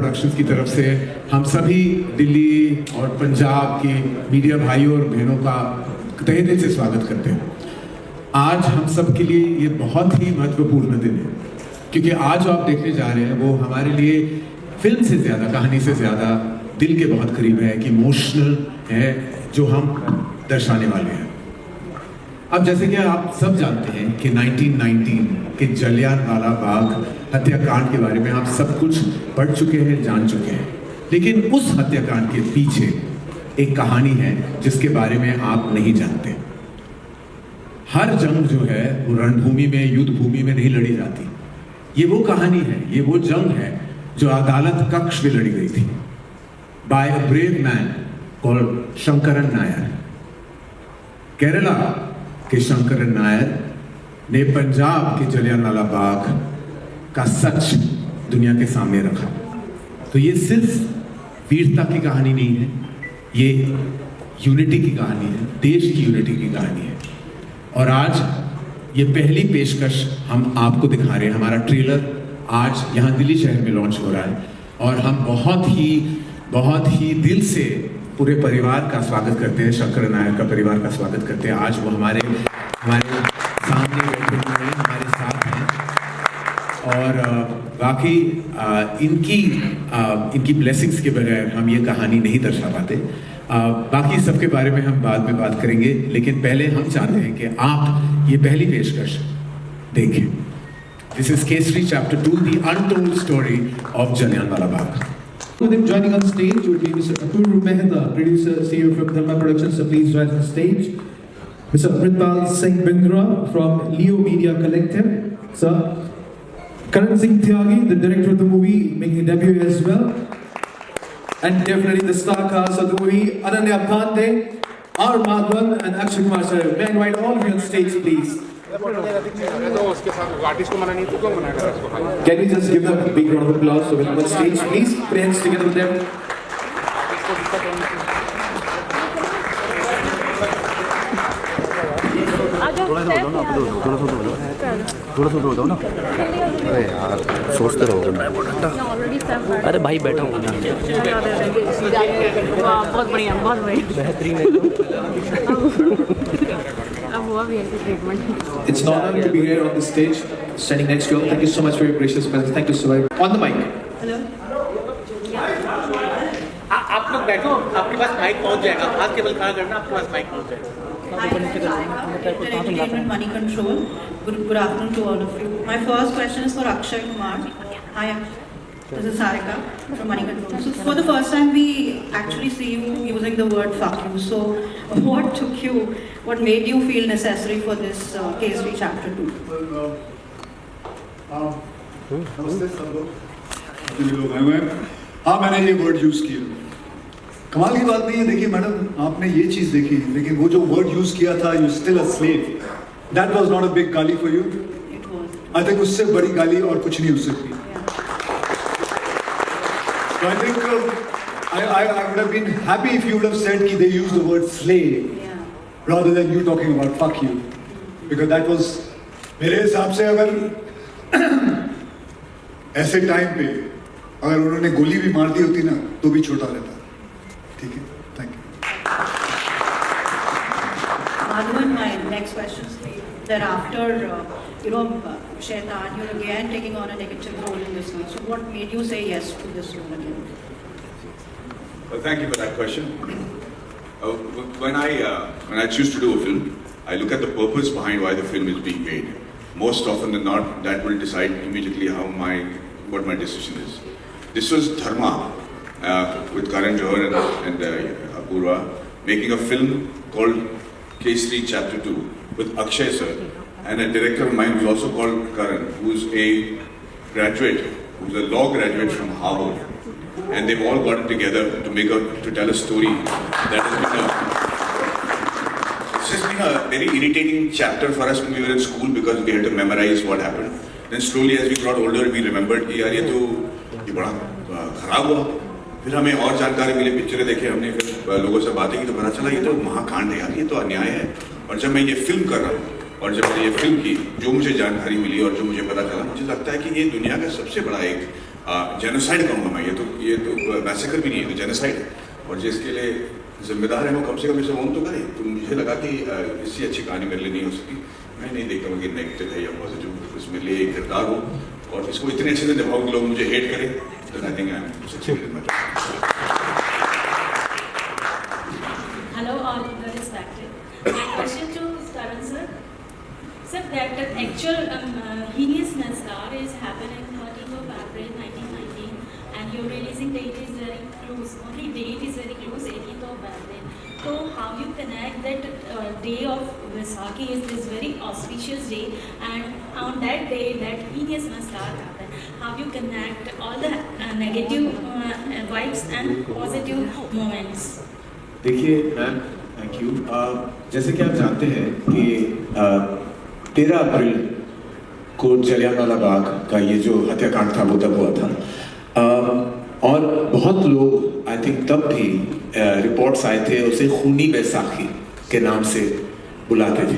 Productions की तरफ से हम सभी दिल्ली और पंजाब के मीडिया भाइयों और बहनों का तहे दिल से स्वागत करते हैं। आज हम सब के लिए ये बहुत ही महत्वपूर्ण दिन है, क्योंकि आज जो आप देखने जा रहे हैं वो हमारे लिए फिल्म से ज़्यादा, कहानी से ज़्यादा दिल के बहुत करीब है, कि इमोशनल है जो हम दर्शाने वाले हैं। अब जैसे कि आप सब जानते हैं कि 1919 के जलियांवाला बाग हत्याकांड के बारे में आप सब कुछ पढ़ चुके हैं, जान चुके हैं, लेकिन उस हत्याकांड के पीछे एक कहानी है जिसके बारे में आप नहीं जानते। हर जंग जो है वो रणभूमि में, युद्ध भूमि में नहीं लड़ी जाती। ये वो कहानी है, ये वो जंग है जो अदालत कक्ष में लड़ी गई थी by a brave man called Shankaran Nair. Kerala के शंकरन नायर ने पंजाब के जलियांवाला बाग का सच दुनिया के सामने रखा। तो ये सिर्फ वीरता की कहानी नहीं है, ये यूनिटी की कहानी है, देश की यूनिटी की कहानी है। और आज ये पहली पेशकश हम आपको दिखा रहे हैं। हमारा ट्रेलर आज यहाँ दिल्ली शहर में लॉन्च हो रहा है और हम बहुत ही दिल से पूरे परिवार का स्वागत करते हैं, शंकर नायर का परिवार का स्वागत करते हैं। आज वो हमारे सामने बैठे हुए हैं, हमारे साथ हैं और बाकी इनकी ब्लेसिंग्स के बगैर हम ये कहानी नहीं दर्शा पाते। बाकी सबके बारे में हम बाद में बात करेंगे, लेकिन पहले हम चाहते हैं कि आप ये पहली पेशकश देखें। This is Kesari chapter 2, the untold story of Jallianwala Bagh. With him joining on stage would be Mr. Apurva Mehta, producer, CEO from Dharma Productions, so please join on stage. Mr. Pritpal Singh Bindra from Leo Media Collective, sir. Karan Singh Tyagi, the director of the movie, making a debut as well. And definitely the star cast of the movie, Ananya Pandey, R. Madhavan and Akshay Kumar sir. May I invite all of you on stage, please. Can we just give them a big round of applause so welcome on stage, please? Put your hands together with them. थोड़ा सा दो ना। अरे यार सोचते रहो। अरे भाई बैठा हूँ ना। बहुत बढ़िया, बहुत बढ़िया, बेहतरीन अब हुआ भी ऐसी treatment. It's an honor to be here on the stage, standing next to you. Thank you so much for your gracious presence. Thank you so much. On the mic. Hello, आप लोग बैठो, आपके पास माइक पहुंच जाएगा। हाथ केवल खड़ा करना, आपके पास माइक पहुंच जाएगा। Hi, Entertainment Money Control. Good afternoon to all of you. My first question is for Akshay Kumar. Hi, this is Sarika from Money Control. So for the first time, we actually see you using the word "fuck you." So, what took you? What made you feel necessary for this Kesari Chapter 2? नमस्ते सब लोग आए हुए हैं। हाँ, मैंने ये word use किया। कमाल की बात नहीं है, देखिए मैडम, आपने ये चीज़ देखी, लेकिन वो जो वर्ड यूज़ किया था, you still a slave, that was not a big गाली for you. It was. I think उससे बड़ी गाली और कुछ नहीं हो सकती। So I think I would have been happy if you would have said कि they used the word slave Yeah. rather than you talking about fuck you, because that was मेरे हिसाब से अगर ऐसे टाइम पे अगर उन्होंने गोली भी मार दी होती ना तो भी छोटा रहता। ठीक है, thank you. Madhavan, my next question is that after Shaitan, you're again taking on a negative role in this one. So what made you say yes to this role again? Well, thank you for that question. When I choose to do a film, I look at the purpose behind why the film is being made. Most often than not, that will decide immediately what my decision is. This was Dharma with Karan Johar and Apurva making a film called Kesari Chapter 2 with Akshay sir and a director of mine who's also called Karan, who's a graduate, who's a law graduate from Harvard. And they've all gotten together to tell a story that has been it's just been a very irritating chapter for us when we were in school because we had to memorize what happened. Then slowly as we got older, we remembered कि यार ये बड़ा खराब हुआ। फिर हमें और जानकारी मिली, पिक्चरें देखे हमने, फिर लोगों से बातें की तो पता चला ये तो महाकांड है यार, ये तो अन्याय है। और जब मैं ये फिल्म कर रहा हूँ और जब मैंने ये फिल्म की, जो मुझे जानकारी मिली और जो मुझे पता चला, मुझे लगता है कि ये दुनिया का सबसे बड़ा एक जेनोसाइड कहूँगा मैं, ये तो मैसेकर भी नहीं है, तो जेनोसाइड है। और जिसके लिए जिम्मेदार है वो कम से कम इसे ओन तो करे। तो मुझे लगा कि इससे अच्छी कहानी मेरे लिए नहीं हो सकती। मैं नहीं देखता हूँ कि नेगेटिव है या पॉजिटिव, इसमें लिए एक किरदार हो और इसको इतने अच्छे से निभाओ कि लोग मुझे हेट करें, तो I think I am successful in my job. Hello, all the respected. My question to Karan sir. Sir, that the actual heinous massacre is happening 13th of April 1919, and your releasing date is very close. Only date is very close, 18th of April. So, how you connect that day of Vaisakhi is this very auspicious day, and on that day, that heinous massacre happened. How you connect all the negative vibes and positive moments? देखिए ma'am, thank you. जैसे कि आप जानते हैं कि 13 अप्रैल को जलियांवाला बाग का ये जो हत्याकांड था वो तब हुआ था, और बहुत लोग आई थिंक तब भी रिपोर्ट्स आए थे उसे खूनी बैसाखी के नाम से बुलाते थे।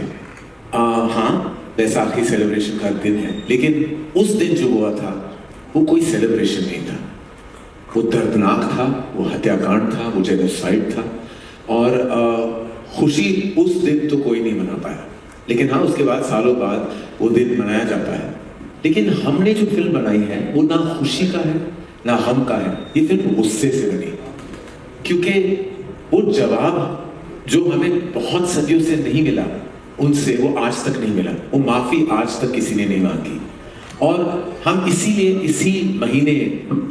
हाँ, बैसाखी सेलिब्रेशन का दिन है, लेकिन उस दिन जो हुआ था वो कोई सेलिब्रेशन नहीं था। वो दर्दनाक था, वो हत्याकांड था, वो जेनोसाइड था, और खुशी उस दिन तो कोई नहीं मना पाया। लेकिन हाँ, उसके बाद सालों बाद वो दिन मनाया जाता है। लेकिन हमने जो फिल्म बनाई है वो ना खुशी का है ना हम का है, ये फिल्म गुस्से से बनी, क्योंकि वो जवाब जो हमें बहुत सदियों से नहीं मिला उनसे, वो आज तक नहीं मिला। वो माफी आज तक किसी ने नहीं मांगी, और हम इसीलिए इसी महीने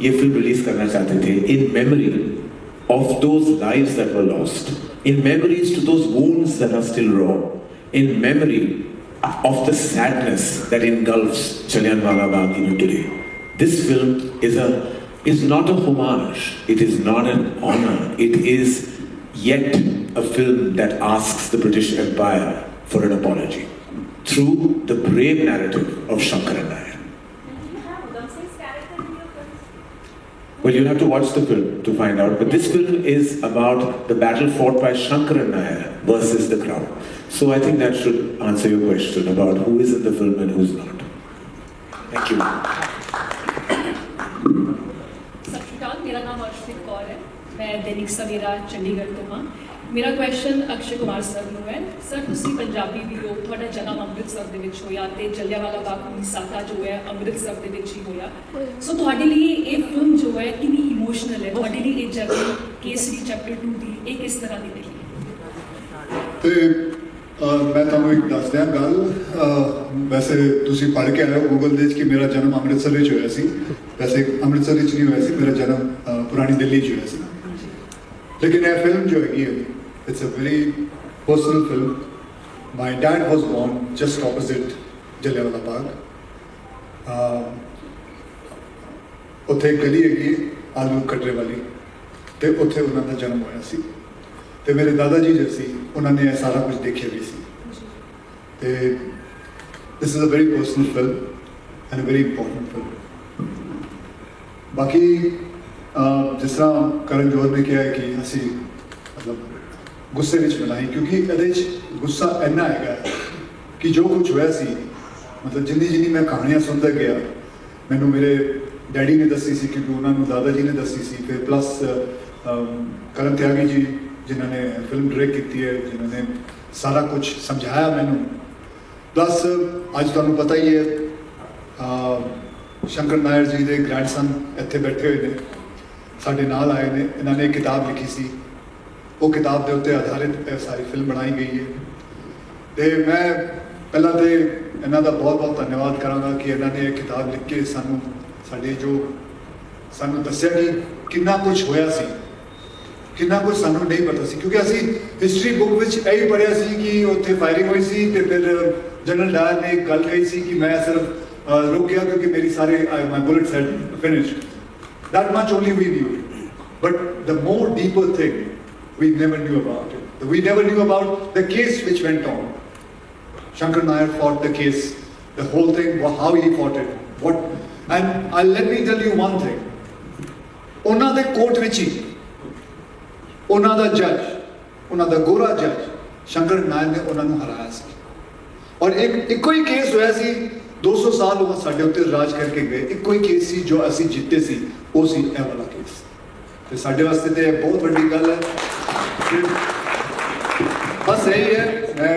ये फिल्म रिलीज करना चाहते थे, in memory of those lives that were lost, in memories to those wounds that are still raw, in memory of the sadness that engulfs Jallianwala Bagh even today. This film is not a homage, it is not an honor, it is yet a film that asks the British Empire for an apology through the brave narrative of Shankaran Nair. Well, you'll have to watch the film to find out. But this film is about the battle fought by Shankaran Nair versus the crowd. So I think that should answer your question about who is in the film and who's not. Thank you. सत श्री अकाल, मेरा नाम अर्शदीप कौर है, मैं दैनिक सवेरा चंडीगढ़ ਤੋਂ ਹਾਂ। ਮੇਰਾ question Akshay Kumar sir ਨੂੰ ਹੈ। ਸਰ, ਤੁਸੀਂ ਪੰਜਾਬੀ ਵੀ ਹੋ, ਤੁਹਾਡਾ ਜਨਮ ਅੰਮ੍ਰਿਤਸਰ ਦੇ ਵਿੱਚ ਹੋਇਆ ਤੇ ਜਲਿਆਂਵਾਲਾ ਬਾਗ ਦੀ ਸਾਕਾ ਜੋ ਹੈ ਅੰਮ੍ਰਿਤਸਰ ਦੇ ਵਿੱਚ ਹੀ ਹੋਇਆ। ਸੋ ਤੁਹਾਡੇ ਲਈ ਇਹ ਫਿਲਮ ਜੋ ਹੈ ਕਿੰਨੀ ਇਮੋਸ਼ਨਲ ਹੈ, ਤੁਹਾਡੇ ਲਈ ਇਹ ਜਰਨੀ ਕੇਸਰੀ ਚੈਪਟਰ 2 ਦੀ ਇਹ ਕਿਸ ਤਰ੍ਹਾਂ ਦੀ ਰਹੀ? ਤੇ ਮੈਂ ਤੁਹਾਨੂੰ ਇੱਕ ਦੱਸ ਦਿਆਂ ਗੱਲ, ਵੈਸੇ ਤੁਸੀਂ ਪੜ੍ਹ ਕੇ ਆਏ ਹੋ ਗੂਗਲ ਦੇ ਵਿੱਚ ਕਿ ਮੇਰਾ ਜਨਮ ਅੰਮ੍ਰਿਤਸਰ ਵਿੱਚ ਹੋਇਆ ਸੀ। ਵੈਸੇ ਅੰਮ੍ਰਿਤਸਰ ਵਿੱਚ ਨਹੀਂ ਹੋਇਆ ਸੀ, ਮੇਰਾ ਜਨਮ ਪੁਰਾਣੀ ਦਿੱਲੀ 'ਚ ਹੋਇਆ ਸੀ। लेकिन यह फिल्म जो है it's a very personal film. My dad was born just opposite Jallianwala Bagh. उत्थे एक गली हैगी आलू कटरे वाली, तो उत्थे उन्हों का जन्म होया सी। ते मेरे दादा जी जो सी उन्होंने यह सारा कुछ देखिया भी सी। ते this is a very personal film and a very important film. बाकी जिस तरह करण जौहर ने कहा है कि असी मतलब गुस्से में बनाई, क्योंकि ये गुस्सा इन्ना है कि जो कुछ होया सी, मतलब जिन्नी मैं कहानियां सुनता गया, मैनू मेरे डैडी ने दसी सी, क्योंकि उन्होंने दादा जी ने दसी सी, फिर प्लस करण त्यागी जी जिन्होंने फिल्म डायरेक्ट की है, जिन्होंने सारा कुछ समझाया मैनू, प्लस अज तुहानू पता ही है शंकर नायर जी के ग्रैंडसन इत्थे बैठे हुए हैं, साढ़े नाल आए ने, इन्होंने एक किताब लिखी सी, वो किताब के उत्ते आधारित सारी फिल्म बनाई गई है। तो मैं पहला तो इन्हों का बहुत बहुत धन्यवाद कराँगा कि इन्होंने एक किताब लिख के सानू साडे जो सानू दस्या कि कितना कुछ होया सी, कितना कुछ सानू नहीं पता सी, क्योंकि असी हिस्टरी बुक में यही पढ़िया सी कि उत्थे फायरिंग हुई सी, तो फिर जनरल डायर ने एक गल कही सी कि मैं सिर्फ रुक गया क्योंकि मेरी सारे my bullets had finished. That much only we knew, but the more deeper thing we never knew about it. We never knew about the case which went on. Shankar Nair fought the case, the whole thing, how he fought it, and let me tell you one thing. ਉਹਨਾਂ ਦੇ court ਵਿੱਚ ਹੀ ਉਹਨਾਂ ਦਾ ਜੱਜ, ਉਹਨਾਂ ਦਾ ਗੋਰਾ ਜੱਜ ਸ਼ੰਕਰ ਨਾਇਰ ਨੇ ਉਹਨਾਂ ਨੂੰ ਹਰਾਇਆ ਸੀ, ਔਰ ਇੱਕੋ ਹੀ ਕੇਸ ਹੋਇਆ ਸੀ 200 ਸਾਲ ਉਹ ਸਾਡੇ ਉੱਤੇ ਰਾਜ ਕਰਕੇ ਗਏ, ਇੱਕੋ ਹੀ ਕੇਸ ਸੀ ਜੋ ਅਸੀਂ ਜਿੱਤੇ ਸੀ, ਉਹ ਸੀ ਇਹ ਵਾਲਾ ਕੇਸ। ਤੇ ਸਾਡੇ ਵਾਸਤੇ ਤੇ ਇਹ ਬਹੁਤ ਵੱਡੀ ਗੱਲ ਹੈ। ਬਸ ਇਹੀ ਹੈ, ਮੈਂ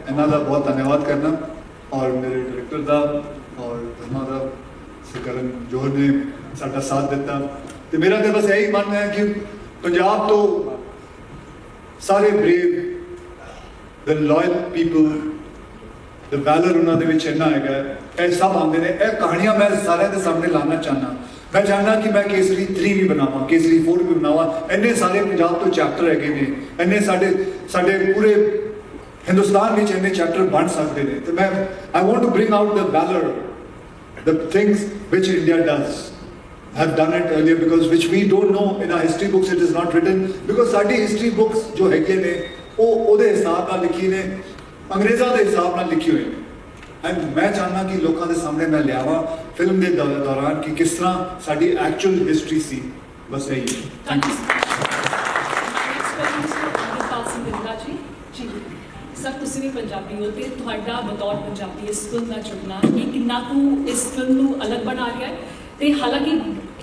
ਇਹਨਾਂ ਦਾ ਬਹੁਤ ਧੰਨਵਾਦ ਕਰਨਾ ਔਰ ਮੇਰੇ ਡਾਇਰੈਕਟਰ ਦਾ ਔਰ ਧਰਮਾ ਦਾ ਕਰਨ ਜੋਹਰ ਨੇ ਸਾਡਾ ਸਾਥ ਦਿੱਤਾ। ਤੇ ਮੇਰਾ ਤੇ ਬਸ ਇਹੀ ਮੰਨਣਾ ਹੈ ਕਿ ਪੰਜਾਬ ਤੋਂ ਸਾਰੇ ਬ੍ਰੇਵ, ਦ ਲਾਇਲ ਪੀਪਲ, ਦ ਵੈਲਰ ਉਹਨਾਂ ਦੇ ਵਿੱਚ ਇੰਨਾ ਹੈਗਾ, ਇਹ ਸਭ ਆਉਂਦੇ ਨੇ। ਇਹ ਕਹਾਣੀਆਂ ਮੈਂ ਸਾਰਿਆਂ ਦੇ ਸਾਹਮਣੇ ਲਾਉਣਾ ਚਾਹੁੰਦਾ। ਮੈਂ ਚਾਹੁੰਦਾ ਕਿ ਮੈਂ ਕੇਸਰੀ 3 ਵੀ ਬਣਾਵਾਂ, ਕੇਸਰੀ 4 ਵੀ ਬਣਾਵਾਂ। ਇੰਨੇ ਸਾਰੇ ਪੰਜਾਬ ਤੋਂ ਚੈਪਟਰ ਹੈਗੇ ਨੇ, ਇੰਨੇ ਸਾਡੇ ਪੂਰੇ ਹਿੰਦੁਸਤਾਨ ਵਿੱਚ ਇੰਨੇ ਚੈਪਟਰ ਬਣ ਸਕਦੇ ਨੇ। ਤੇ ਮੈਂ I want to bring out the valour, the things which India does. Have done it earlier because which we don't know in our history books, it is not written because ਸਾਡੀ history books ਜੋ ਹੈਗੇ ਨੇ ਉਹ ਉਹਦੇ ਹਿਸਾਬ ਨਾਲ ਲਿਖੀ ਨੇ, ਅੰਗਰੇਜ਼ਾਂ ਦੇ ਹਿਸਾਬ ਨਾਲ ਲਿਖੀ ਹੋਈ ਨੇ। ਐਂਡ ਮੈਂ ਚਾਹੁੰਦਾ ਕਿ ਲੋਕਾਂ ਦੇ ਸਾਹਮਣੇ ਮੈਂ ਲਿਆਵਾਂ ਫਿਲਮ ਦੇ ਦੌਰਾਨ ਕਿ ਕਿਸ ਤਰ੍ਹਾਂ ਸਾਡੀ ਐਕਚੁਅਲ ਹਿਸਟਰੀ ਸੀ। ਬਸ ਇਹੀ ਹੈ। Thank you. ਜੀ ਸਰ, ਤੁਸੀਂ ਵੀ ਪੰਜਾਬੀ ਹੋ ਤੇ ਤੁਹਾਡਾ ਬਤੌਰ ਪੰਜਾਬੀ ਇਸ ਫਿਲਮ ਦਾ ਚੁਣਨਾ ਇਹ ਕਿੰਨਾ ਕੁ ਇਸ ਫਿਲਮ ਨੂੰ ਅਲੱਗ ਬਣਾ ਰਿਹਾ ਹੈ? ਤੇ ਹਾਲਾਂਕਿ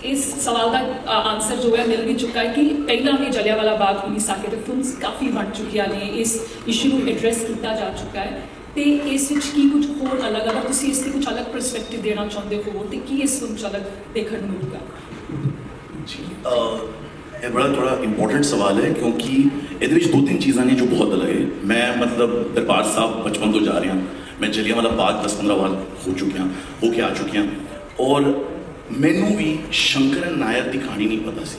ਇਸ ਸਵਾਲ ਦਾ ਆਨਸਰ ਜੋ ਹੈ ਮਿਲ ਵੀ ਚੁੱਕਾ ਹੈ ਕਿ ਪਹਿਲਾਂ ਵੀ ਜਲਿਆਂਵਾਲਾ ਬਾਗ ਹੋਣੀ ਸਾਕੇ ਤੇ ਫਿਲਮਸ ਕਾਫੀ ਬਣ ਚੁੱਕੀਆਂ ਨੇ, ਇਸ ਇਸ਼ੂ ਨੂੰ ਐਡਰੈਸ ਕੀਤਾ ਜਾ ਚੁੱਕਾ ਹੈ। ਤੇ ਇਸ ਵਿੱਚ ਕੀ ਕੁਝ ਹੋਰ ਅਲੱਗ, ਅਗਰ ਤੁਸੀਂ ਇਸ 'ਤੇ ਕੁਝ ਅਲੱਗ ਪਰਸਪੈਕਟਿਵ ਦੇਣਾ ਚਾਹੁੰਦੇ ਹੋ ਤੇ ਕੀ ਇਸ ਫਿਲਮ 'ਚ ਅਲੱਗ ਦੇਖਣ ਨੂੰ ਮਿਲੂਗਾ? ਜੀ ਇਹ ਬੜਾ ਥੋੜਾ ਇੰਪੋਰਟੈਂਟ ਸਵਾਲ ਹੈ ਕਿਉਂਕਿ ਇਹਦੇ ਵਿੱਚ 2-3 ਚੀਜ਼ਾਂ ਨੇ ਜੋ ਬਹੁਤ ਅਲੱਗ ਹੈ। ਮੈਂ ਮਤਲਬ ਦਰਬਾਰ ਸਾਹਿਬ ਬਚਪਨ ਤੋਂ ਜਾ ਰਿਹਾ, ਮੈਂ ਜਲਿਆਂਵਾਲਾ ਬਾਗ 10-15 ਵਾਰ ਹੋ ਕੇ ਆ ਚੁੱਕਿਆ ਔਰ ਮੈਨੂੰ ਵੀ ਸ਼ੰਕਰਨ ਨਾਇਰ ਦੀ ਕਹਾਣੀ ਨਹੀਂ ਪਤਾ ਸੀ।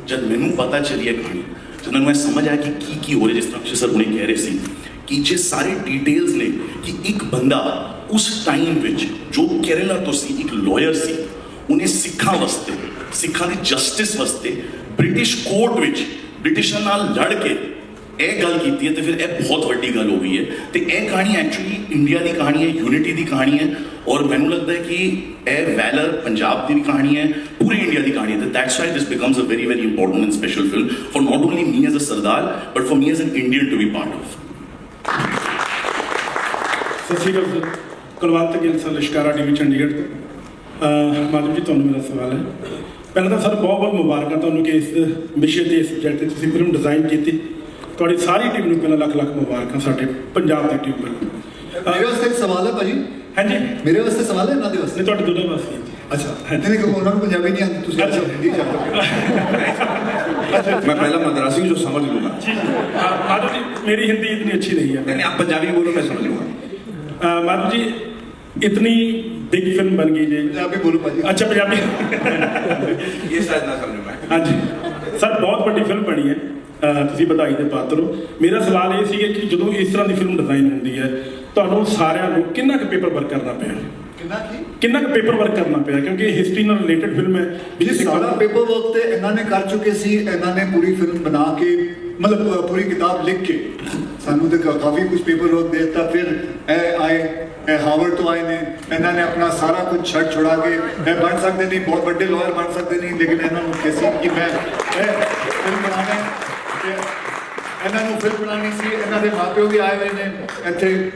ਜਦ ਮੈਨੂੰ ਪਤਾ ਚੱਲੀ ਇਹ ਕਹਾਣੀ, ਜਦ ਮੈਨੂੰ ਇਹ ਸਮਝ ਆਇਆ ਕਿ ਕੀ ਹੋ ਰਿਹਾ, ਜਿਸ ਤਰ੍ਹਾਂ ਅਕਸ਼ੇ ਸਰ ਹੁਣੇ ਕਹਿ ਰਹੇ ਸੀ ਕਿ ਜੇ ਸਾਰੇ ਡਿਟੇਲਸ ਨੇ ਕਿ ਇੱਕ ਬੰਦਾ ਉਸ ਟਾਈਮ ਵਿੱਚ ਜੋ ਕੇਰਲਾ ਤੋਂ ਸੀ, ਇੱਕ ਲਾਇਰ ਸੀ, ਉਹਨੇ ਸਿੱਖਾਂ ਵਾਸਤੇ, ਸਿੱਖਾਂ ਦੀ ਜਸਟਿਸ ਵਾਸਤੇ ਬ੍ਰਿਟਿਸ਼ ਕੋਰਟ ਵਿੱਚ ਬ੍ਰਿਟਿਸ਼ਾਂ ਨਾਲ ਲੜ ਕੇ ਇਹ ਗੱਲ ਕੀਤੀ ਹੈ। ਤੇ ਫਿਰ ਇਹ ਬਹੁਤ ਵੱਡੀ ਗੱਲ ਹੋ ਗਈ ਹੈ। ਤੇ ਇਹ ਕਹਾਣੀ ਐਕਚੁਅਲੀ ਇੰਡੀਆ ਦੀ ਕਹਾਣੀ ਹੈ, ਯੂਨਿਟੀ ਦੀ ਕਹਾਣੀ ਹੈ ਔਰ ਮੈਨੂੰ ਲੱਗਦਾ ਹੈ ਕਿ ਇਹ ਵੈਲਰ ਪੰਜਾਬ ਦੀ ਵੀ ਕਹਾਣੀ ਹੈ, ਪੂਰੇ ਇੰਡੀਆ ਦੀ ਕਹਾਣੀ ਹੈ। ਤੇ that's why this becomes a very very important and special film for not only me as a Sardar but for me as an Indian to be part of. ਸਤਿ ਸ਼੍ਰੀ ਅਕਾਲ sir, Kulwant Gill sir, Lishkara TV Chandigarh ਤੋਂ। ਮਾਧਵ ਜੀ, ਤੁਹਾਨੂੰ ਮੇਰਾ ਸਵਾਲ ਹੈ। ਪਹਿਲਾਂ ਤਾਂ ਸਰ ਬਹੁਤ ਬਹੁਤ ਮੁਬਾਰਕਾਂ ਤੁਹਾਨੂੰ ਕਿ ਇਸ ਵਿਸ਼ੇ 'ਤੇ, ਇਸ ਸਬਜੈਕਟ 'ਤੇ ਤੁਸੀਂ ਫਿਲਮ ਡਿਜ਼ਾਈਨ ਕੀਤੀ। ਤੁਹਾਡੀ ਸਾਰੀ ਟੀਮ ਨੂੰ ਪਹਿਲਾਂ ਲੱਖ ਮੁਬਾਰਕਾਂ, ਸਾਡੇ ਪੰਜਾਬ ਦੀ ਟੀਮ ਵੱਲੋਂ। ਮੇਰੇ ਵਾਸਤੇ ਸਵਾਲ ਹੈ ਭਾਜੀ? ਹਾਂਜੀ, ਮੇਰੇ ਵਾਸਤੇ ਸਵਾਲ ਹੈ, ਇਹਨਾਂ ਦੇ ਵਾਸਤੇ? ਤੁਹਾਡੇ ਦੋਨਾਂ ਵਾਸਤੇ। ਅੱਛਾ, ਨਹੀਂ ਕਿਉਂਕਿ ਉਹਨਾਂ ਨੂੰ ਪੰਜਾਬੀ ਨਹੀਂ ਆਉਂਦੀ, ਤੁਸੀਂ ਹਿੰਦੀ ਜਾਣਦੇ। मैं पहला मद्रासी जो समझ लूंगा। माधव जी, मेरी हिंदी इतनी अच्छी नहीं है। नहीं, आप पंजाबी बोलो, मैं समझ लूंगा। माधव जी, इतनी बिग फिल्म बन गई जी। पंजाबी बोलो भाजी। अच्छा, पंजाबी ये शायद ना समझूं मैं। हाँ जी सर, बहुत ਵੱਡੀ ਫਿਲਮ ਬਣੀ ਹੈ, ਤੁਸੀਂ ਵਧਾਈ ਦੇ ਪਾਤਰ ਹੋ। ਮੇਰਾ ਸਵਾਲ ਇਹ ਸੀ ਕਿ ਜਦੋਂ ਇਸ ਤਰ੍ਹਾਂ ਦੀ ਫਿਲਮ ਡਿਜ਼ਾਈਨ ਹੁੰਦੀ ਹੈ, ਤੁਹਾਨੂੰ ਸਾਰਿਆਂ ਨੂੰ ਕਿੰਨਾ ਕੁ ਪੇਪਰ ਵਰਕ ਕਰਨਾ ਪਿਆ? ਕਿੰਨਾ ਕੁ ਪੇਪਰ ਵਰਕ ਕਰਨਾ ਪਿਆ? ਕਿਉਂਕਿ ਹਿਸਟਰੀ ਨਾਲ ਰਿਲੇਟਡ ਫਿਲਮ ਹੈ। ਜੀ ਸਾਰਾ ਪੇਪਰ ਵਰਕ ਤੇ ਇਹਨਾਂ ਨੇ ਕਰ ਚੁੱਕੇ ਸੀ। ਇਹਨਾਂ ਨੇ ਪੂਰੀ ਫਿਲਮ ਬਣਾ ਕੇ, ਮਤਲਬ ਪੂਰੀ ਕਿਤਾਬ ਲਿਖ ਕੇ ਸਾਨੂੰ ਤੇ ਕਾਫੀ ਕੁਝ ਪੇਪਰ ਵਰਕ ਦੇ ਦਿੱਤਾ। ਫਿਰ ਇਹ ਆਏ, ਇਹ ਹਾਰਵਰਡ ਤੋਂ ਆਏ ਨੇ, ਇਹਨਾਂ ਨੇ ਆਪਣਾ ਸਾਰਾ ਕੁਝ ਛੱਡ ਛੁਡਾ ਕੇ ਇਹ ਬਣ ਸਕਦੇ ਨਹੀਂ, ਬਹੁਤ ਵੱਡੇ ਲਾਇਰ ਬਣ ਸਕਦੇ ਨਹੀਂ, ਲੇਕਿਨ ਇਹਨਾਂ ਨੂੰ ਕਿਹਾ ਕਿ ਮੈਂ ਇਹ ਫਿਲਮ ਬਣਾਉਣਾ ਤੇ ਇਹਨਾਂ ਨੂੰ ਫਿਲਮ ਬਣਾਉਣੀ ਸੀ। ਇਹਨਾਂ ਦੇ ਮਾਪਿਓ ਵੀ ਆਏ ਹੋਏ ਨੇ ਇੱਥੇ।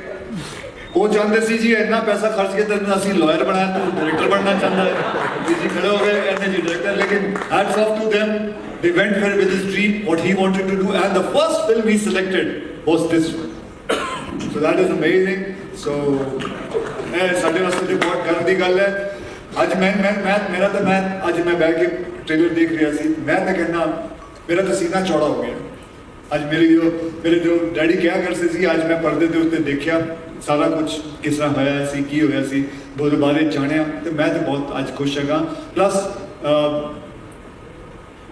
ਉਹ ਚਾਹੁੰਦੇ ਸੀ ਜੀ ਇੰਨਾ ਪੈਸਾ ਖਰਚ ਕੇ ਤੈਨੂੰ ਅਸੀਂ ਲਾਇਰ ਬਣਾਇਆ, ਤੂੰ ਡਾਇਰੈਕਟਰ ਬਣਨਾ ਚਾਹੁੰਦਾ ਹੈ। ਜੀ ਖੜੇ ਹੋ ਗਏ, ਇਹਨੇ ਜੀ ਡਾਇਰੈਕਟਰ। ਲੇਕਿਨ hats off to them, they went for with his dream, what he wanted to do, and the first film he selected was this one. So that is amazing. So ਇਹ ਸਾਡੇ ਵਾਸਤੇ ਤੇ ਬਹੁਤ ਗਰਵ ਦੀ ਗੱਲ ਹੈ। ਅੱਜ ਮੈਂ ਅੱਜ ਮੈਂ ਬੈਠ ਕੇ ਟ੍ਰੇਲਰ ਦੇਖ ਰਿਹਾ ਸੀ, ਮੈਂ ਤਾਂ ਕਹਿੰਦਾ ਮੇਰਾ ਤਾਂ ਸੀਨਾ ਚੌੜਾ ਹੋ ਗਿਆ। ਅੱਜ ਮੇਰੇ ਜੋ ਡੈਡੀ ਕਿਹਾ ਕਰਦੇ ਸੀ, ਅੱਜ ਮੈਂ ਪਰਦੇ ਦੇ ਉੱਤੇ ਦੇਖਿਆ ਸਾਰਾ ਕੁਝ ਕਿਸ ਤਰ੍ਹਾਂ ਹੋਇਆ ਸੀ, ਕੀ ਹੋਇਆ ਸੀ, ਉਹਦੇ ਬਾਰੇ ਜਾਣਿਆ ਤੇ ਮੈਂ ਤਾਂ ਬਹੁਤ ਅੱਜ ਖੁਸ਼ ਹੈਗਾ। ਪਲੱਸ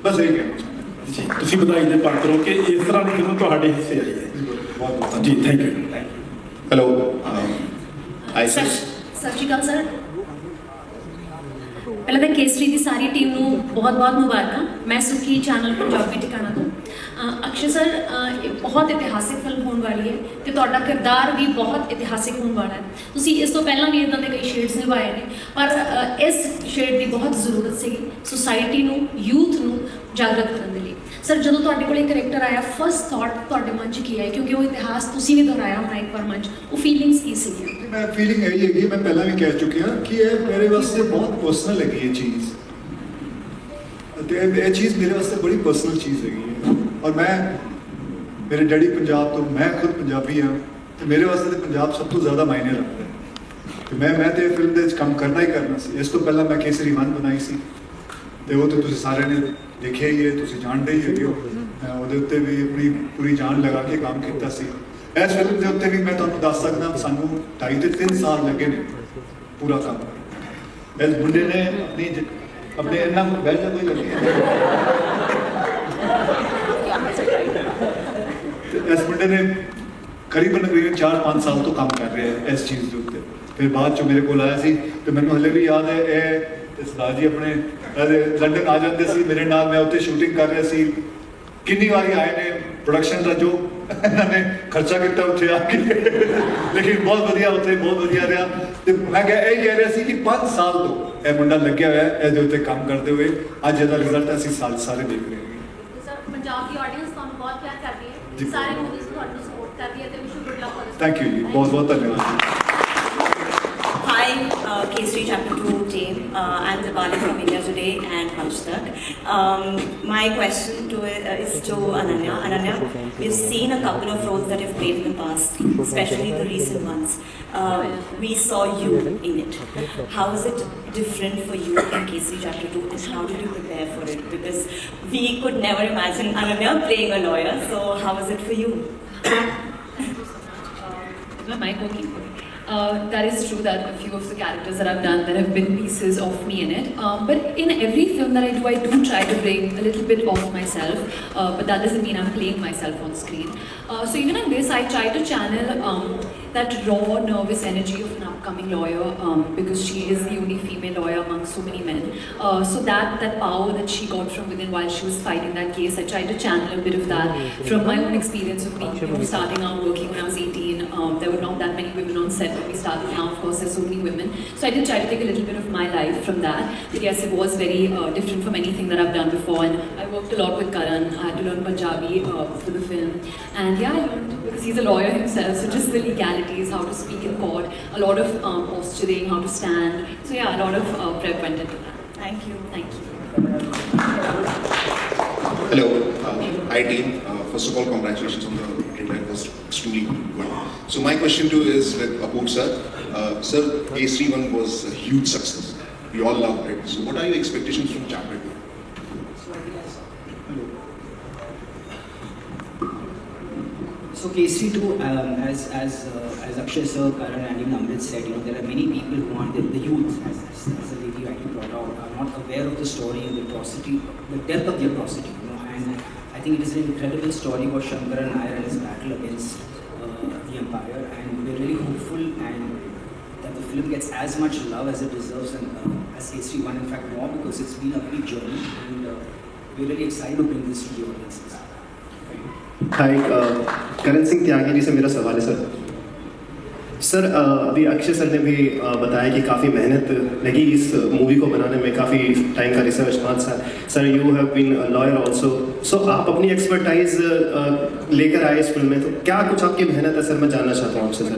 ਬਸ ਇਹ ਕਹਿਣਾ ਜੀ, ਤੁਸੀਂ ਵਧਾਈ ਦੇ ਪਾਤਰ ਹੋ ਕਿ ਇਸ ਤਰ੍ਹਾਂ ਦੀ ਫਿਲਮ ਤੁਹਾਡੇ ਹਿੱਸੇ ਆਈ ਹੈ। ਬਹੁਤ ਜੀ, ਥੈਂਕ ਯੂ। ਹੈਲੋ, ਸਤਿ ਸ਼੍ਰੀ ਅਕਾਲ ਸਰ। ਪਹਿਲਾਂ ਤਾਂ ਕੇਸਰੀ ਦੀ ਸਾਰੀ ਟੀਮ ਨੂੰ ਬਹੁਤ-ਬਹੁਤ ਮੁਬਾਰਕਾਂ। ਮੈਂ ਸੁਖੀ ਚੈਨਲ ਪੰਜਾਬੀ ਟਿਕਾਣਾ ਤੋਂ। ਅਕਸ਼ੇ ਸਰ, ਇਹ ਬਹੁਤ ਇਤਿਹਾਸਿਕ ਫਿਲਮ ਹੋਣ ਵਾਲੀ ਹੈ ਤੇ ਤੁਹਾਡਾ ਕਿਰਦਾਰ ਵੀ ਬਹੁਤ ਇਤਿਹਾਸਿਕ ਹੋਣ ਵਾਲਾ ਹੈ। ਤੁਸੀਂ ਇਸ ਤੋਂ ਪਹਿਲਾਂ ਵੀ ਇੱਦਾਂ ਦੇ ਕਈ ਸ਼ੇਡਸ ਨਿਭਾਏ ਨੇ, ਪਰ ਇਸ ਸ਼ੇਡ ਦੀ ਬਹੁਤ ਜ਼ਰੂਰਤ ਸੀਗੀ ਸੋਸਾਇਟੀ ਨੂੰ, ਯੂਥ ਨੂੰ ਜਾਗਰਤ ਕਰਨ ਦੇ ਲਈ। ਸਰ ਜਦੋਂ ਤੁਹਾਡੇ ਕੋਲ ਇਹ ਕਰੈਕਟਰ ਆਇਆ ਫਸਟ ਥਾਟ ਤੁਹਾਡੇ ਮਨ 'ਚ ਕੀ ਆਇਆ ਕਿਉਂਕਿ ਉਹ ਇਤਿਹਾਸ ਤੁਸੀਂ ਵੀ ਦੁਹਰਾਇਆ ਹੋਣਾ ਇੱਕ ਵਾਰ ਮਨ 'ਚ ਉਹ ਫੀਲਿੰਗਸ ਕੀ ਸੀਗੀਆਂ मैं फीलिंग यही है मैं पहला भी कह चुकी हाँ कि ये मेरे वास्ते बहुत पर्सनल है ये चीज़ ये चीज़ मेरे वास्ते बड़ी पर्सनल चीज़ है और मैं मेरे डैडी पंजाब तो मैं खुद पंजाबी हाँ तो मेरे वास्ते तो पंजाब सब तो ज़्यादा मायने रखता है तो मैं तो फिल्म दे काम करना ही करना सी इस तो पहला मैं केसरी 1 बनाई सी तो वो तो तुसीं सारे ने देखिया ही है तुसीं जानते ही है मैं ਉਹਦੇ ਉੱਤੇ ਵੀ अपनी पूरी जान लगा के काम किया सी इस फिल्म के उत्ते भी मैं तुहानूं दस सकदा सानूं 2.5 ते 3 साल लगे ने पूरा काम इस मुंडे ने अपने इन्ना बैठ जा कोई लगे इस मुंडे ने करीबन 4-5 साल तो काम कर रहे हैं इस चीज़ के उत्ते फिर बाद चो मेरे को आया सी तो मैनूं हले भी याद है सरदार जी अपने लंडन आ जाते सी मेरे नाल मैं उत्ते शूटिंग कर रहा सी कितनी बारी आए ने प्रोडक्शन का जो इन्होंने खर्चा किया उत्थे आके लेकिन बहुत वधिया उत्थे बहुत वधिया रहा तो मैं यही कह रहा सी कि 5 साल तो यह मुंडा लग्या हुआ है ये उत्ते काम करते हुए अज इसका रिजल्ट असीं सारे देख रहे हैं सर पंजाब की ऑडियंस ਤੁਹਾਨੂੰ ਬਹੁਤ ਪਿਆਰ ਕਰਦੀ ਹੈ ਸਾਰੇ ਮੂਵੀਜ਼ ਤੁਹਾਨੂੰ ਸਪੋਰਟ ਕਰਦੀ ਹੈ ਤੇ wish you good luck for thank you जी बहुत बहुत धन्यवाद Hi, Kesari Chapter 2 team. I'm Dipali from India Today and Punchtak. My question is to Ananya. Ananya, we've seen a couple of roles that you've played in the past, especially the recent ones. We saw you in it. How is it different for you in Kesari Chapter 2 and how did you prepare for it? Because we could never imagine Ananya playing a lawyer, so how is it for you? Is my mic working? That is true that a few of the characters that I've done, there have been pieces of me in it. But in every film that I do try to bring a little bit of myself. But that doesn't mean I'm playing myself on screen. So even in this, I try to channel that raw, nervous energy of an upcoming lawyer because she is the only female lawyer among so many men. So that power that she got from within while she was fighting that case, I tried to channel a bit of that from my own experience of being starting out working when I was 18. There were not that many women on set when we started. Now, of course, there's so many women. So I did try to take a little bit of my life from that. But yes, it was very different from anything that I've done before. And I worked a lot with Karan. I had to learn Punjabi for the film. And yeah, I learned because he's a lawyer himself. So just the legalities, how to speak in court, a lot of posturing, how to stand. So yeah, a lot of prep went into that. Thank you. Thank you. Hello. Hi team. First of all, congratulations on the trailer. It was extremely good. So my question to you is with Apoor sir. Sir, Kesari 1 was a huge success. We all loved it. So what are your expectations from Chapter 2? So Kesari 2, as Akshay sir, Karan and even Amrit said, there are many people who are the youth, as the lady rightly brought out, are not aware of the story and the atrocity, the depth of the atrocity. And I think it is an incredible story about Shankar Nair and his battle against the empire. And we're really hopeful and that the film gets as much love as it deserves and as Kesari 1, in fact, more, because it's been a big journey and we're really excited to bring this to the audiences. हाय करण सिंह त्यागी जी से मेरा सवाल है sir अभी Akshay sir ने भी बताया कि काफ़ी मेहनत लगी इस मूवी को बनाने में, काफ़ी टाइम का रिसर्च 5 साल. Sir you have been lawyer also, so आप अपनी एक्सपर्टाइज लेकर आए इस फिल्म में, तो क्या कुछ आपकी मेहनत है सर, मैं जानना चाहता हूँ आपसे सर.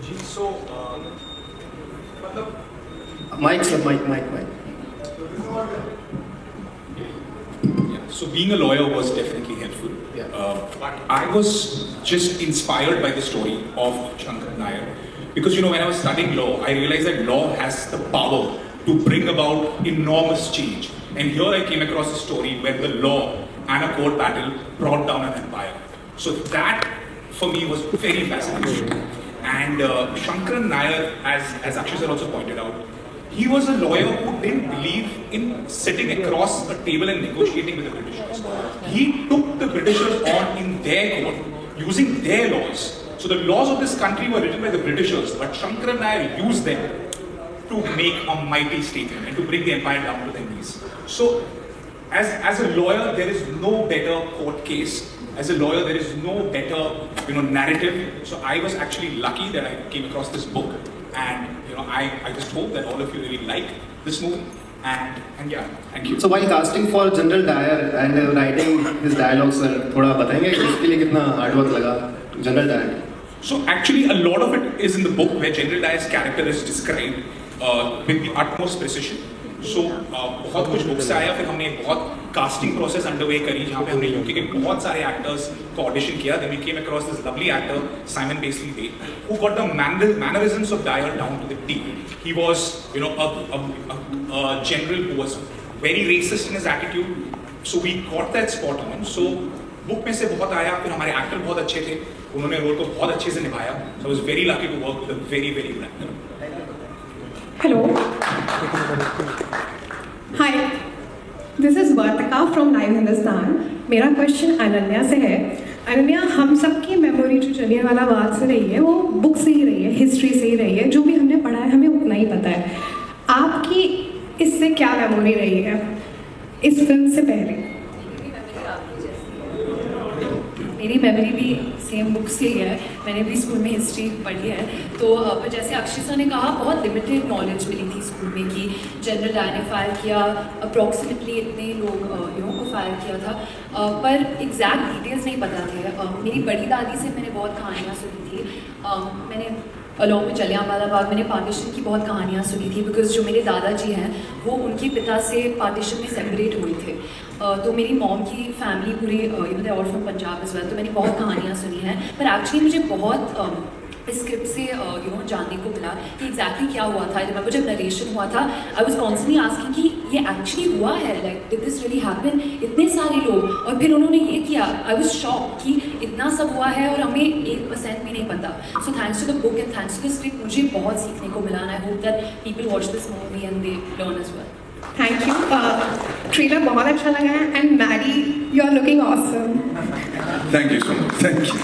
जी सो मतलब mic sir, mic. So being a lawyer was definitely helpful. But I was just inspired by the story of Shankar Nair. Because when I was studying law, I realized that law has the power to bring about enormous change. And here I came across a story where the law and a court battle brought down an empire. So that for me was very fascinating. And Shankar Nair, as Akshay sir also pointed out, he was a lawyer who didn't believe in sitting across a table and negotiating with the Britishers. He took the Britishers on in their court, using their laws. So the laws of this country were written by the Britishers, but Shankar Nair used them to make a mighty statement and to bring the empire down to their knees. So as a lawyer, there is no better court case. As a lawyer, there is no better narrative. So I was actually lucky that I came across this book. And I just hope that all of you really like this movie. and yeah, thank you. So while casting for General Dyer and writing his dialogues, sir, थोड़ा बताएंगे इसके लिए कितना hard work लगा General Dyer? So actually, a lot of it is in the book where General Dyer's character is described with the utmost precision. So बहुत कुछ book से आया, फिर हमने बहुत कास्टिंग प्रोसेस अंडरवे करी जहाँ पे हमने यूके के बहुत सारे एक्टर्स को ऑडिशन किया. Then we came across this lovely actor Simon Basley Day, who got the mannerisms of Dyer down to the T. He was, you know, a general who was very racist in his attitude. So we got that spot on. So book में से बहुत आया, फिर हमारे actor बहुत अच्छे थे, उन्होंने रोल को बहुत अच्छे से निभाया. So I was very lucky to work with a very very good actor. Hello. Hi. This is Vartika from Live Hindustan. मेरा क्वेश्चन अनन्या से है. अनन्या, हम सबकी मेमोरी जो जलियांवाला बाग से रही है वो बुक से ही रही है, हिस्ट्री से ही रही है. जो भी हमने पढ़ा है हमें उतना ही पता है. आपकी इससे क्या मेमोरी रही है इस फिल्म से पहले? मेरी मेमोरी भी सेम बुक से ही है. मैंने भी स्कूल में हिस्ट्री पढ़ी है. तो जैसे अक्षय सर ने कहा, बहुत लिमिटेड नॉलेज मिली थी स्कूल में कि जनरल डायर ने फायर किया, अप्रॉक्सीमेटली इतने लोग को फायर किया था, पर एग्जैक्ट डिटेल्स नहीं पता थे. मेरी बड़ी दादी से मैंने बहुत कहानियाँ सुनी थी. मैंने अलॉन्ग में जलियांवाला बाग मैंने पार्टीशन की बहुत कहानियाँ सुनी थी, बिकॉज जो मेरे दादाजी हैं वो उनके पिता से पार्टीशन में सेपरेट हुए थे. तो मेरी मॉम की फैमिली पूरी they all from Punjab is well. तो मैंने बहुत कहानियाँ सुनी हैं, पर एक्चुअली मुझे बहुत इस स्क्रिप्ट से जानने को मिला कि एग्जैक्टली क्या हुआ था. जब जब नरेशन हुआ था, आई वाज कॉन्स्टेंटली आस्किंग कि ये एक्चुअली हुआ है, like did this really happen. इतने सारे लोग, और फिर उन्होंने ये किया. आई वाज शॉक कि इतना सब हुआ है और हमें 1% भी नहीं पता. So thanks to the book and thanks to the script मुझे बहुत सीखने को मिला. I hope that people watch this movie and they learn as well. Thank you. Trailer बहुत अच्छा लगा है. And Mary, you are looking awesome. Thank you so much. Thank you.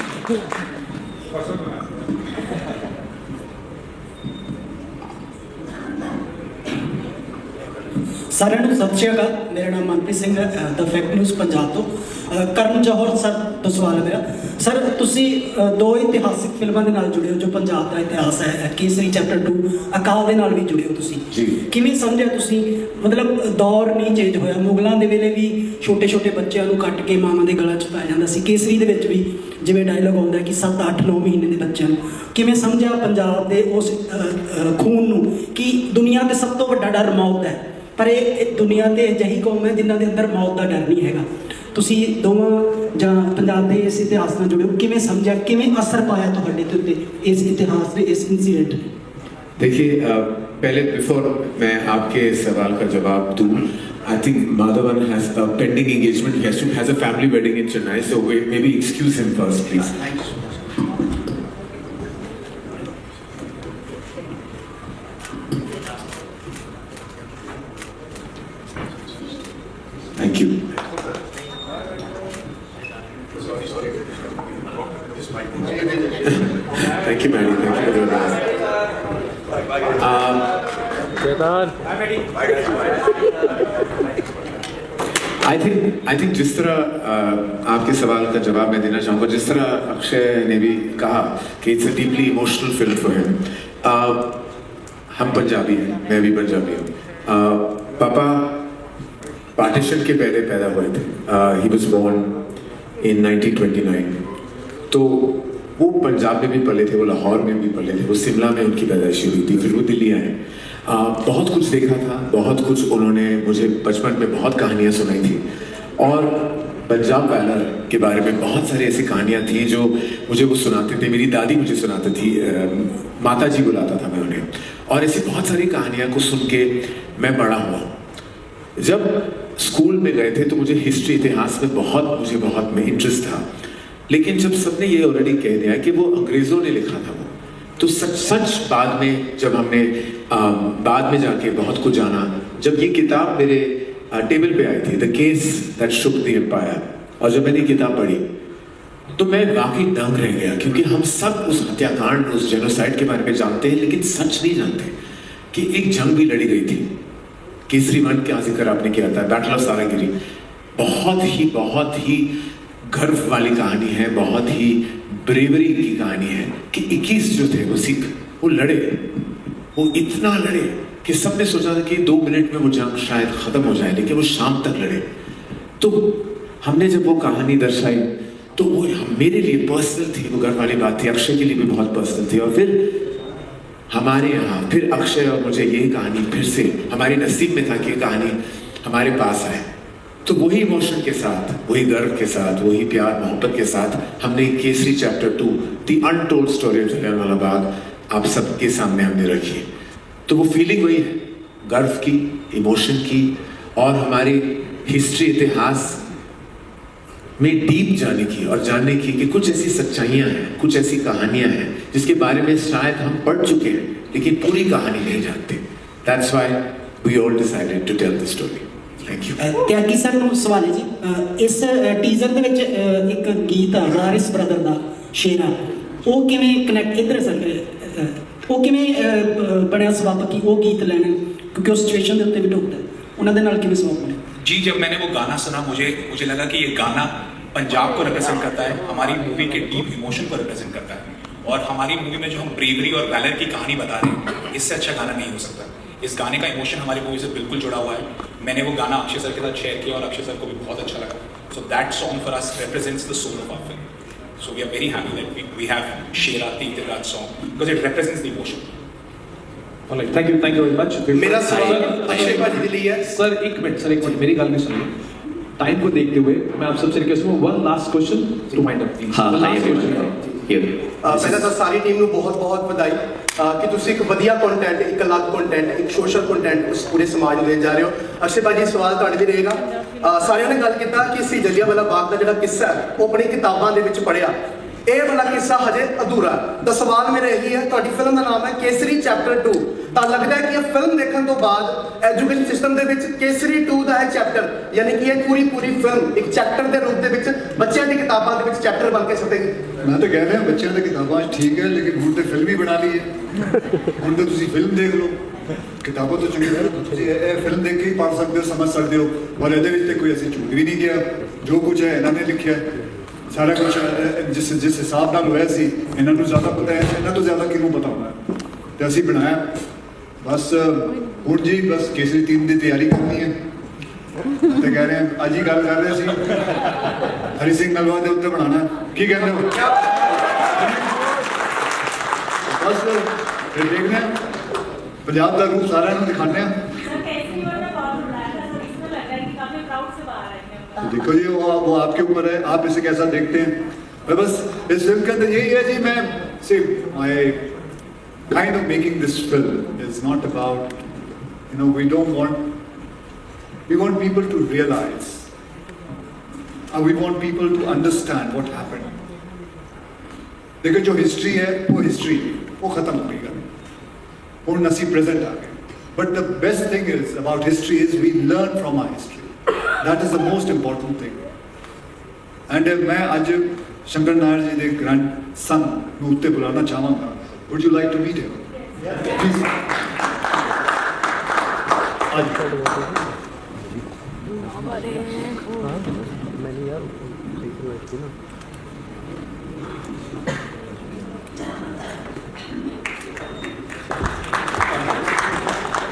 ਸਾਰਿਆਂ ਨੂੰ ਸਤਿ ਸ਼੍ਰੀ ਅਕਾਲ. ਮੇਰਾ ਨਾਮ ਮਨਪ੍ਰੀਤ ਸਿੰਘ ਹੈ, ਦ ਫੈਕਟ ਨਿਊਜ਼ ਪੰਜਾਬ ਤੋਂ. ਕਰਨ ਜੌਹਰ ਸਰ ਤੋਂ ਸਵਾਲ ਹੈ ਮੇਰਾ. ਸਰ, ਤੁਸੀਂ ਦੋ ਇਤਿਹਾਸਿਕ ਫਿਲਮਾਂ ਦੇ ਨਾਲ ਜੁੜੇ ਹੋ ਜੋ ਪੰਜਾਬ ਦਾ ਇਤਿਹਾਸ ਹੈ. ਕੇਸਰੀ ਚੈਪਟਰ 2 ਅਕਾਲ ਦੇ ਨਾਲ ਵੀ ਜੁੜੇ ਹੋ ਤੁਸੀਂ. ਕਿਵੇਂ ਸਮਝਿਆ ਤੁਸੀਂ? ਮਤਲਬ ਦੌਰ ਨਹੀਂ ਚੇਂਜ ਹੋਇਆ. ਮੁਗਲਾਂ ਦੇ ਵੇਲੇ ਵੀ ਛੋਟੇ ਛੋਟੇ ਬੱਚਿਆਂ ਨੂੰ ਕੱਟ ਕੇ ਮਾਵਾਂ ਦੇ ਗਲਾਂ 'ਚ ਪਾਇਆ ਜਾਂਦਾ ਸੀ. ਕੇਸਰੀ ਦੇ ਵਿੱਚ ਵੀ ਜਿਵੇਂ ਡਾਇਲੋਗ ਆਉਂਦਾ ਕਿ 7, 8, 9 ਮਹੀਨੇ ਦੇ ਬੱਚਿਆਂ ਨੂੰ. ਕਿਵੇਂ ਸਮਝਿਆ ਪੰਜਾਬ ਦੇ ਉਸ ਖੂਨ ਨੂੰ ਕਿ ਦੁਨੀਆ 'ਤੇ ਸਭ ਤੋਂ ਵੱਡਾ ਡਰ ਮੌਤ ਹੈ, ਪਰ ਇਹ ਦੁਨੀਆ 'ਤੇ ਅਜਿਹੀ ਕੌਮ ਹੈ ਜਿਨ੍ਹਾਂ ਦੇ ਅੰਦਰ ਮੌਤ ਦਾ ਡਰ ਨਹੀਂ ਹੈਗਾ. ਤੁਸੀਂ ਦੋਵਾਂ ਜਾਂ ਪੰਜਾਬ ਦੇ ਇਸ ਇਤਿਹਾਸ ਨਾਲ ਜੁੜੇ ਹੋ, ਕਿਵੇਂ ਸਮਝਿਆ, ਕਿਵੇਂ ਅਸਰ ਪਾਇਆ ਤੁਹਾਡੇ ਤੇ ਉੱਤੇ ਇਸ ਇਤਿਹਾਸ ਦੇ ਇਸ इंसिडेंट? देखिए, पहले बिफोर मैं आपके सवाल का जवाब दूँ, I think Madhavan has a pending engagement. He has a family wedding in Chennai, so maybe excuse him first, please. Thank you. Thank you, Manny. Thank you very much. I think जिस तरह आपके सवाल का जवाब मैं देना चाहूँगा, जिस तरह अक्षय ने भी कहा कि it's a deeply emotional film for him. हम पंजाबी हैं, मैं भी पंजाबी हूँ. पापा पार्टीशन के पहले पैदा हुए थे. He was born in 1929. तो वो पंजाब में भी पले थे, वो लाहौर में भी पले थे, वो शिमला में उनकी पैदाइश हुई थी, फिर वो दिल्ली आए. बहुत कुछ देखा था, बहुत कुछ उन्होंने मुझे बचपन में बहुत कहानियाँ सुनाई थी, और पंजाब वैलर के बारे में बहुत सारी ऐसी कहानियाँ थी जो मुझे वो सुनाते थे. मेरी दादी मुझे सुनाती थी, माता जी बुलाता था मैं उन्हें, और ऐसी बहुत सारी कहानियाँ को सुन के मैं बड़ा हुआ. जब स्कूल में गए थे तो मुझे हिस्ट्री, इतिहास में मुझे बहुत इंटरेस्ट था, लेकिन जब सबने ये ऑलरेडी कह दिया कि वो अंग्रेज़ों ने लिखा था, वो तो सच बाद में जब हमने बाद में जाके बहुत कुछ जाना, जब ये किताब मेरे टेबल पे आई थी, the case that shook the empire, और जब मैंने किताब पढ़ी तो मैं वाकई दंग रह गया, क्योंकि हम सब उस हत्याकांड, उस जेनोसाइड के बारे में जानते हैं, लेकिन सच नहीं जानते कि एक जंग भी लड़ी गई थी. केसरी 1 का जिक्र आपने किया था, बैटल ऑफ सारागिरी, बहुत ही गर्व वाली कहानी है, बहुत ही ब्रेवरी की कहानी है कि 21 जो थे वो सिख, वो लड़े, वो इतना लड़े कि सबने सोचा था कि 2 मिनट में वो जंग शायद खत्म हो जाए, लेकिन वो शाम तक लड़े। तो हमने जब वो कहानी दर्शाई तो वो मेरे लिए पर्सनल थी, वो गर्व वाली बात थी, अक्षय के लिए भी बहुत पर्सनल थी। और फिर हमारे यहाँ फिर अक्षय और मुझे ये कहानी फिर से हमारे नसीब में था कि ये कहानी हमारे पास आए। तो वही इमोशन के साथ, वही गर्व के साथ, वही प्यार मोहब्बत के साथ हमने Kesari chapter 2 the untold story of Jallianwala Bagh आप सबके सामने हमने रखी। तो वो फीलिंग वही है, गर्व की, इमोशन की, और हमारी हिस्ट्री, इतिहास में डीप जाने की और जानने की कि कुछ ऐसी सच्चाइयाँ हैं, कुछ ऐसी कहानियाँ हैं जिसके बारे में शायद हम पढ़ चुके हैं लेकिन पूरी कहानी नहीं जानते। That's why we all decided to tell the story. Thank you. Tyagi sir ਨੂੰ ਸਵਾਲ ਹੈ ਜੀ, ਇਸ ਟੀਜ਼ਰ ਦੇ ਵਿੱਚ ਇੱਕ ਗੀਤ ਆ ਵਾਰਿਸ ਬ੍ਰਦਰ ਦਾ ਸ਼ੇਰਾ, ਉਹ ਕਿਵੇਂ ਕਨੈਕਟ ਇਧਰ ਸਰ ਉਹ ਕਿਵੇਂ ਬਣਿਆ ਸਬਬ ਕਿ ਉਹ ਗੀਤ ਲੈਣਾ, ਕਿਉਂਕਿ ਉਹ ਸਿਚੁਏਸ਼ਨ ਦੇ ਉੱਤੇ ਵੀ ਢੁਕਦਾ, ਉਹਨਾਂ ਦੇ ਨਾਲ ਕਿਵੇਂ ਸਬਬ ਬਣਿਆ? जी, जब मैंने वो गाना सुना मुझे लगा कि ये गाना पंजाब को रिप्रेजेंट करता है, हमारी मूवी के डीप इमोशन को रिप्रेजेंट करता है, और हमारी मूवी में जो हम ब्रेवरी और वैलर की कहानी बता रहे हैं, इससे अच्छा गाना नहीं हो सकता। इस गाने का इमोशन हमारी मूवी से बिल्कुल जुड़ा हुआ है। मैंने वो गाना अक्षय सर के साथ शेयर किया और अक्षय सर को भी बहुत अच्छा लगा। So that song for us represents the soul of our film. So we are very happy that we have Shera Tirthraj song because it represents the emotion. Alright, thank you very much. मेरा सवाल अक्षय भाजी के लिए है। सर एक minute मेरी गल भी सुनिए। टाइम को देखते हुए मैं आप सबसे रिक्वेस्ट करूँ, one last question to wind up please. हाँ, ਪਹਿਲਾਂ ਤਾਂ ਸਾਰੀ ਟੀਮ ਨੂੰ ਬਹੁਤ-ਬਹੁਤ ਵਧਾਈ ਕਿ ਤੁਸੀਂ ਇੱਕ ਵਧੀਆ ਕੰਟੈਂਟ, ਇੱਕ ਅਲੱਗ ਕੰਟੈਂਟ, ਇੱਕ ਸੋਸ਼ਲ ਕੰਟੈਂਟ ਉਸ ਪੂਰੇ ਸਮਾਜ ਨੂੰ ਦੇਣ ਜਾ ਰਹੇ ਹੋ। ਅਕਸ਼ੇ ਭਾਜੀ, ਸਵਾਲ ਤੁਹਾਡੇ ਲਈ ਰਹੇਗਾ। ਸਾਰਿਆਂ ਨੇ ਗੱਲ ਕੀਤਾ ਕਿ ਅਸੀਂ ਜਲਿਆਂਵਾਲਾ ਬਾਗ ਦਾ ਜਿਹੜਾ ਕਿੱਸਾ ਹੈ ਉਹ ਆਪਣੀ ਕਿਤਾਬਾਂ ਦੇ ਵਿੱਚ ਪੜ੍ਹਿਆ, ਇਹ ਵਾਲਾ ਕਿੱਸਾ ਹਜੇ ਅਧੂਰਾ। ਤਾਂ ਸਵਾਲ ਮੇਰਾ ਇਹੀ ਹੈ, ਤੁਹਾਡੀ ਫਿਲਮ ਦਾ ਨਾਮ ਹੈ ਕੇਸਰੀ ਚੈਪਟਰ 2, ਤਾਂ ਲੱਗਦਾ ਹੈ ਕਿ ਇਹ ਫਿਲਮ ਦੇਖਣ ਤੋਂ ਬਾਅਦ ਐਜੂਕੇਸ਼ਨ ਸਿਸਟਮ ਦੇ ਵਿੱਚ ਕੇਸਰੀ 2 ਦਾ ਹੈ ਚੈਪਟਰ, ਯਾਨੀ ਕਿ ਇਹ ਪੂਰੀ ਫਿਲਮ ਇੱਕ ਚੈਪਟਰ ਦੇ ਰੂਪ ਦੇ ਵਿੱਚ ਬੱਚਿਆਂ ਦੀ ਕਿਤਾਬਾਂ ਦੇ ਵਿੱਚ ਚੈਪਟਰ ਬਣ ਕੇ ਛਪੇਗੀ। ਮੈਂ ਤਾਂ ਕਹਿ ਰਿਹਾ ਬੱਚਿਆਂ ਦੀ ਕਿਤਾਬਾਂ ਠੀਕ ਹੈ, ਲੇਕਿਨ ਹੁਣ ਤੇ ਫਿਲਮ ਹੀ ਬਣਾ ਲਈ ਹੈ। ਹੁਣ ਤਾਂ ਤੁਸੀਂ ਫਿਲਮ ਦੇਖ ਲਓ, ਕਿਤਾਬਾਂ ਤੋਂ ਚੰਗੀ ਹੈ ਤੁਸੀਂ ਇਹ ਫਿਲਮ ਦੇਖ ਕੇ ਹੀ ਪੜ੍ਹ ਸਕਦੇ ਹੋ, ਸਮਝ ਸਕਦੇ ਹੋ। ਔਰ ਇਹਦੇ ਵਿੱਚ ਤੇ ਕੋਈ ਅਸੀਂ ਝੂਠ ਵੀ ਨਹੀਂ ਕਿਹਾ, ਜੋ ਕੁਝ ਹੈ ਇਹਨਾਂ ਨੇ ਲਿਖਿਆ ਸਾਰਾ ਕੁਝ ਜਿਸ ਹਿਸਾਬ ਨਾਲ ਹੋਇਆ ਸੀ, ਇਹਨਾਂ ਨੂੰ ਜ਼ਿਆਦਾ ਪਤਾ ਹੈ, ਇਹਨਾਂ ਤੋਂ ਜ਼ਿਆਦਾ ਕਿਹਨੂੰ ਪਤਾ ਹੋਣਾ ਤੇ ਅਸੀਂ ਬਣਾਇਆ। ਬਸ ਹੁਣ ਜੀ ਬਸ ਕੇਸਰੀ 3 ਦੀ ਤਿਆਰੀ ਕਰਨੀ ਹੈ ਤੇ ਕਹਿ ਰਹੇ ਹਾਂ, ਅੱਜ ਹੀ ਗੱਲ ਕਰ ਰਹੇ ਸੀ ਹਰੀ ਸਿੰਘ ਨਲਵਾ ਦੇ ਉੱਤੇ ਬਣਾਉਣਾ, ਕੀ ਕਹਿੰਦੇ ਹੋ? ਬਸ ਫਿਰ ਦੇਖਦੇ ਹਾਂ, ਪੰਜਾਬ ਦਾ ਰੂਪ ਸਾਰਿਆਂ ਨੂੰ ਦਿਖਾਉਂਦੇ ਹਾਂ। देखो जी वो आपके ऊपर है, आप इसे कैसा देखते हैं। मैं बस इस फिल्म के अंदर यही है जी, मैं सिर्फ my kind of making this film is not about we want people to realize, we want people to understand what happened. देखो जो हिस्ट्री है वो हिस्ट्री वो खत्म हो गई, और नसीब प्रेजेंट आ गए, but the best thing is about history is we learn from our history. That is the most important thing. And मैं आज शंकर नायर जी के ग्रैंडसन ਨੂੰ ਉੱਤੇ ਬੁਲਾਉਣਾ ਚਾਹਾਂਗਾ। Would you like to meet him? Please.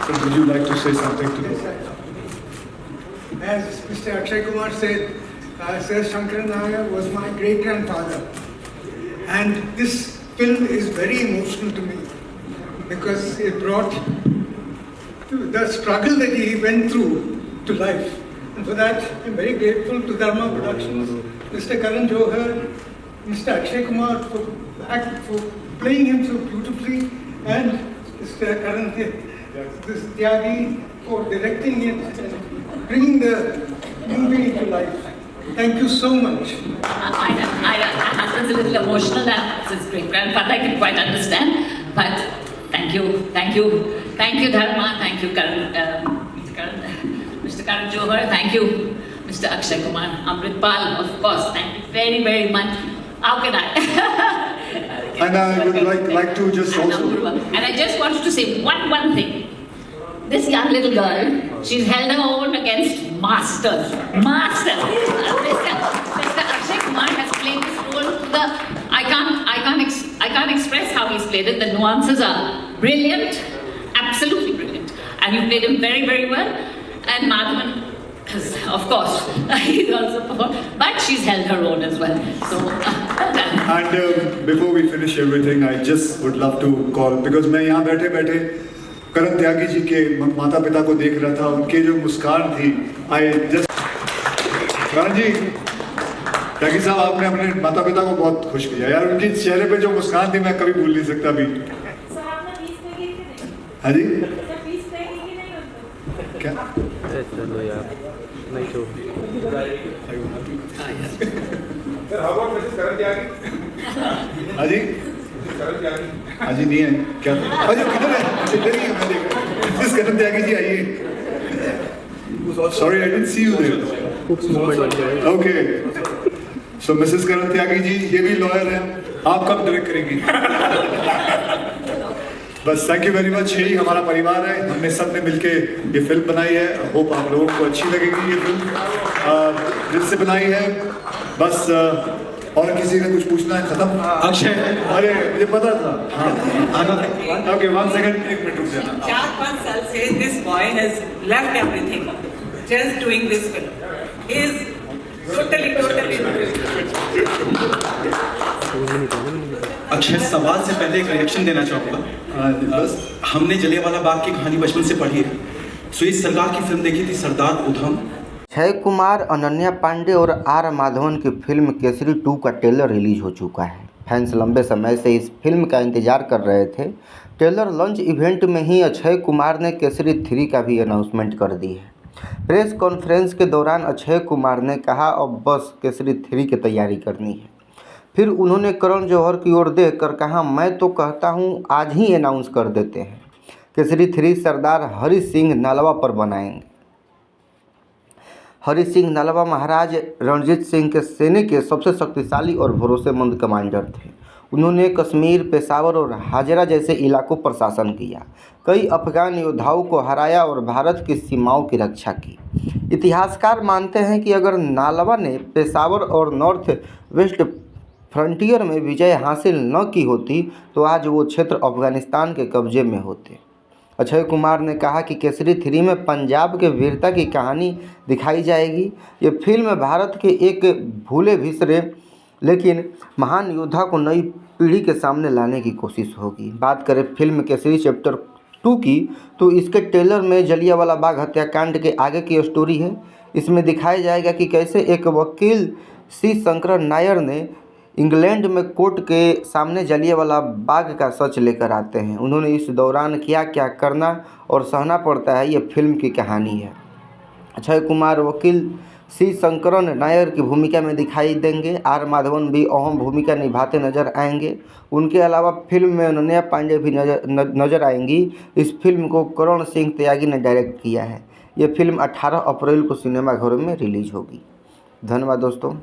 So would you like to say something to me? As Mr. Akshay Kumar said, Sir Shankar Nair was my great-grandfather. And this film is very emotional to me because it brought the struggle that he went through to life. And for that, I'm very grateful to Dharma Productions, Mr. Karan Johar, Mr. Akshay Kumar for playing him so beautifully, and Mr. Karan Tyagi for directing it and bringing the movie into life. Thank you so much. My husband's a little emotional now. It's his great-grandfather, I can quite understand. But thank you, Dharma, thank you, Mr. Karan Johar, thank you, Mr. Akshay Kumar, Amritpal, of course, thank you very, very much. How can I? And I would like to just also... And I just wanted to say one thing. This young little girl, she's held her own against masters. Mr. Akshay Kumar has played this role to the... I can't express how he's played it. The nuances are brilliant, absolutely brilliant. and you played him very, very well. And Madhavan, of course, he's also performed, but she's held her own as well. So, well done. And before we finish everything, I just would love to call, because मैं यहाँ बैठे बैठे करण त्यागी जी के माता पिता को देख रहा था, उनके जो मुस्कान थी, I just करण जी, त्यागी साहब आपने अपने माता पिता को बहुत खुश किया यार, उनके चेहरे पे जो मुस्कान थी मैं कभी भूल नहीं सकता अभी। हाँ जी? क्या? चलो यार, नहीं छोड़। हाँ जी? हाँ जी नहीं है क्या? अरे किधर है? इधर ही है, मैं देख रहा हूँ। मिसेस करण त्यागी जी आइए। Sorry, I didn't see you there. Okay. So Mrs Karan Tyagi ji, ये भी लॉयर हैं। आप कब डायरेक्ट करेंगी? बस थैंक यू वेरी मच, यही हमारा परिवार है, हमने सब ने मिलके ये फिल्म बनाई है। होप आप लोगों को अच्छी लगेगी ये फिल्म, दिल से बनाई है। बस और किसी ने कुछ पूछना है? खत्म? अक्षय, अरे मुझे पता था। ओके, 1 सेकंड, 1 मिनट रुक जाना। 4-5 साल से this boy has left everything just doing this film. He is totally Akshay, सवाल से पहले एक रिएक्शन देना चाहूँगा। बस हमने जलियांवाला बाग की कहानी बचपन से पढ़ी है, सो इस सरकार की फिल्म देखी थी, सरदार उधम। अक्षय कुमार, अनन्या पांडे और आर माधवन की फिल्म केसरी 2 का ट्रेलर रिलीज हो चुका है। फैंस लंबे समय से इस फिल्म का इंतजार कर रहे थे। ट्रेलर लॉन्च इवेंट में ही अक्षय कुमार ने केसरी 3 का भी अनाउंसमेंट कर दी है। प्रेस कॉन्फ्रेंस के दौरान अक्षय कुमार ने कहा अब बस केसरी 3 की तैयारी करनी है। फिर उन्होंने करण जौहर की ओर देख कर कहा, मैं तो कहता हूँ आज ही अनाउंस कर देते हैं। केसरी 3 सरदार हरि सिंह नलवा पर बनाएंगे। हरि सिंह नलवा महाराज रणजीत सिंह के सेना के सबसे शक्तिशाली और भरोसेमंद कमांडर थे। उन्होंने कश्मीर, पेशावर और हाजरा जैसे इलाकों पर शासन किया, कई अफगान योद्धाओं को हराया और भारत की सीमाओं की रक्षा की। इतिहासकार मानते हैं कि अगर नालवा ने पेशावर और नॉर्थ वेस्ट फ्रंटियर में विजय हासिल न की होती तो आज वो क्षेत्र अफगानिस्तान के कब्जे में होते। अक्षय कुमार ने कहा कि केसरी 3 में पंजाब के वीरता की कहानी दिखाई जाएगी। ये फिल्म भारत के एक भूले बिसरे लेकिन महान योद्धा को नई पीढ़ी के सामने लाने की कोशिश होगी। बात करें फिल्म केसरी चैप्टर 2 की तो इसके ट्रेलर में जलियांवाला बाग हत्याकांड के आगे की स्टोरी है। इसमें दिखाया जाएगा कि कैसे एक वकील सी शंकरन नायर ने इंग्लैंड में कोर्ट के सामने जलियांवाला बाग का सच लेकर आते हैं। उन्होंने इस दौरान क्या क्या करना और सहना पड़ता है, ये फिल्म की कहानी है। अक्षय कुमार वकील सी शंकरन नायर की भूमिका में दिखाई देंगे। आर माधवन भी अहम भूमिका निभाते नजर आएंगे। उनके अलावा फिल्म में अनन्या पांडे भी नजर आएंगी। इस फिल्म को करण सिंह त्यागी ने डायरेक्ट किया है। ये फिल्म 18 अप्रैल को सिनेमाघरों में रिलीज होगी। धन्यवाद दोस्तों।